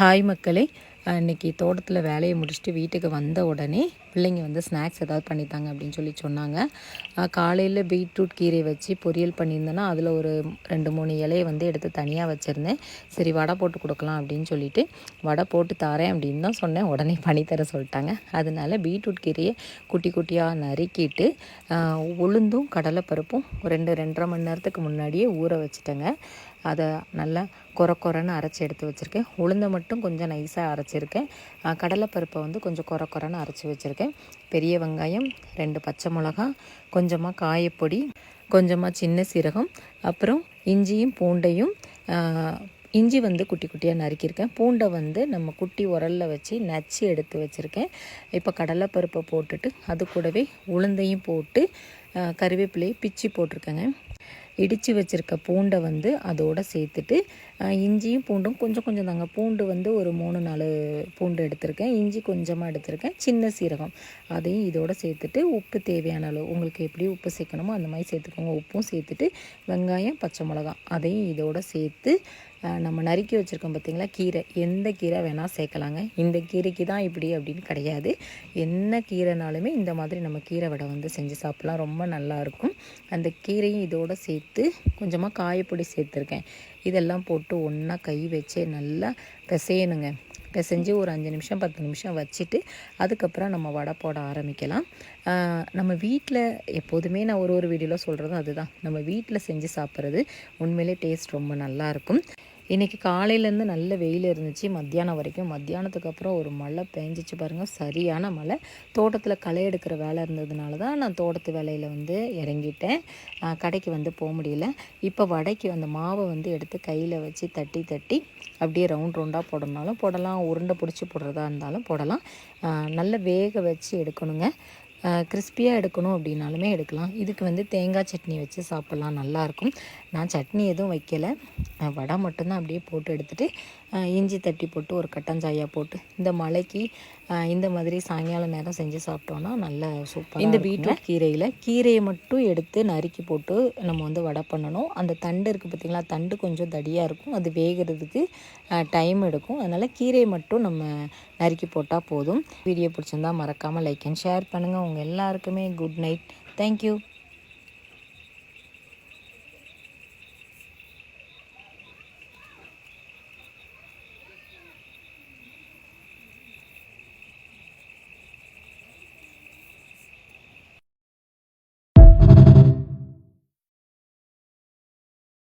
Hi மக்களே, இன்றைக்கி தோட்டத்தில் வேலையை முடிச்சுட்டு வீட்டுக்கு வந்த உடனே பிள்ளைங்க வந்து ஸ்நாக்ஸ் ஏதாவது பண்ணித்தாங்க அப்படின்னு சொன்னாங்க. காலையில் பீட்ரூட் கீரை வச்சு பொரியல் பண்ணியிருந்தேன்னா அதில் ஒரு 2-3 இலையை வந்து எடுத்து தனியாக வச்சுருந்தேன். சரி வடை போட்டு கொடுக்கலாம் அப்படின்னு சொல்லிட்டு வடை போட்டு தரேன் அப்படின்னு தான் சொன்னேன். உடனே பண்ணித்தர சொல்லிட்டாங்க. அதனால பீட்ரூட் கீரையை குட்டி குட்டியாக நறுக்கிட்டு உளுந்தும் கடலைப்பருப்பும் 2-2.5 மணி நேரத்துக்கு முன்னாடியே ஊற வச்சுட்டேங்க. அதை நல்லா கொரன்னு அரைச்சி எடுத்து வச்சுருக்கேன். உளுந்தை மட்டும் கொஞ்சம் நைஸாக அரைச்சிருக்கேன். கடலைப்பருப்பை வந்து கொஞ்சம் கொரன்னு அரைச்சி வச்சுருக்கேன். பெரிய வெங்காயம், 2 பச்சை மிளகா, கொஞ்சமாக காயப்பொடி, கொஞ்சமாக சின்ன சீரகம், அப்புறம் இஞ்சியும் பூண்டையும் இஞ்சி வந்து குட்டி குட்டியாக நறுக்கியிருக்கேன். பூண்டை வந்து நம்ம குட்டி உரலில் வச்சு நச்சு எடுத்து வச்சுருக்கேன். இப்போ கடலைப்பருப்பை போட்டுட்டு அது கூடவே உளுந்தையும் போட்டு கருவேப்பிலையை பிச்சு போட்டிருக்கேங்க. இடித்து வச்சுருக்க பூண்டை வந்து அதோடு சேர்த்துட்டு இஞ்சியும் பூண்டும் கொஞ்சம் தாங்க. பூண்டு வந்து ஒரு 3-4 பூண்டு எடுத்திருக்கேன். இஞ்சி கொஞ்சமாக எடுத்திருக்கேன். சின்ன சீரகம் அதையும் இதோடு சேர்த்துட்டு உப்பு தேவையான அளவு உங்களுக்கு எப்படி உப்பு சேர்க்கணுமோ அந்த மாதிரி சேர்த்துக்கோங்க. உப்பும் சேர்த்துட்டு வெங்காயம், பச்சை மிளகா அதையும் இதோடு சேர்த்து நம்ம நறுக்கி வச்சுருக்கோம் பார்த்திங்களா கீரை. எந்த கீரை வேணால் சேர்க்கலாங்க. இந்த கீரைக்கு தான் இப்படி அப்படின்னு கிடையாது. என்ன கீரைனாலுமே இந்த மாதிரி நம்ம கீரை வடை வந்து செஞ்சு சாப்பிட்லாம். ரொம்ப நல்லாயிருக்கும். அந்த கீரையும் இதோடு சேர்த்து கொஞ்சமாக காயப்பொடி சேர்த்துருக்கேன். இதெல்லாம் போட்டு ஒன்றா கை வச்சு நல்லா பிசையணுங்க. பிசைஞ்சு ஒரு 5 நிமிஷம் 10 நிமிஷம் வச்சுட்டு அதுக்கப்புறம் நம்ம வடை போட ஆரம்பிக்கலாம். நம்ம வீட்டில் எப்போதுமே நான் ஒரு வீடியோவில் சொல்கிறதும் அதுதான். நம்ம வீட்டில் செஞ்சு சாப்பிட்றது உண்மையிலே டேஸ்ட் ரொம்ப நல்லாயிருக்கும். இன்றைக்கி காலையிலேருந்து நல்ல வெயில் இருந்துச்சு மத்தியானம் வரைக்கும். மத்தியானத்துக்கு அப்புறம் ஒரு மழை பெஞ்சிச்சு பாருங்கள், சரியான மழை. தோட்டத்தில் களை எடுக்கிற வேலை இருந்ததுனால தான் நான் தோட்டத்து வேலையில் வந்து இறங்கிட்டேன். கடைக்கு வந்து போக முடியல. இப்போ வடைக்கு அந்த மாவை வந்து எடுத்து கையில் வச்சு தட்டி அப்படியே ரவுண்டாக போடணுனாலும் போடலாம், உருண்டை பிடிச்சி போடுறதா இருந்தாலும் போடலாம். நல்ல வேக வச்சு எடுக்கணுங்க. கிறிஸ்பியாக எடுக்கணும் அப்படின்னாலுமே எடுக்கலாம். இதுக்கு வந்து தேங்காய் சட்னி வச்சு சாப்பிட்லாம், நல்லாயிருக்கும். நான் சட்னி எதுவும் வைக்கலை, வடை மட்டும்தான் அப்படியே போட்டு எடுத்துகிட்டு இஞ்சி தட்டி போட்டு ஒரு கட்டஞ்சாயாக போட்டு இந்த மழைக்கு இந்த மாதிரி சாயங்காலம் நேரம் செஞ்சு சாப்பிட்டோன்னா நல்ல சூப்பராக. இந்த பீட்ரூட் கீரையை மட்டும் எடுத்து நறுக்கி போட்டு நம்ம வந்து வடை பண்ணணும். அந்த தண்டு இருக்குது பார்த்திங்களா, தண்டு கொஞ்சம் தடியாக இருக்கும். அது வேகிறதுக்கு டைம் எடுக்கும். அதனால் கீரையை மட்டும் நம்ம நறுக்கி போட்டால் போதும். வீடியோ பிடிச்சிருந்தால் மறக்காமல் லைக் அண்ட் ஷேர் பண்ணுங்கள். உங்கள் எல்லாருக்குமே குட் நைட். தேங்க்யூ.